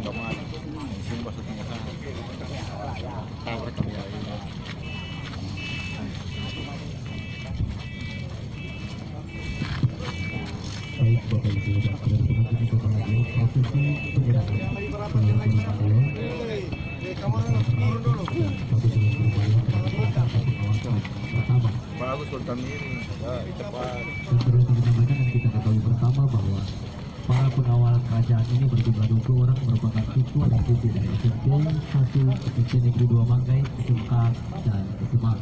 kamar. Di sini maksudnya kan. Tahu kami ya. Baik Bapak Ibu dan saudara-saudara kita kembali prosesi penyerahan pengurusan Mario satu dengan perubahan terhadap pengawasan pertama. Bagus konten ini, cepat. Dan perlu kami sampaikan dan kita ketahui bersama bahwa para pengawal kerajaan ini berjumlah 20 orang merupakan siswa dan siswi dari SMP 1, SMP Negeri 2 Manggai, SMK dan SMA.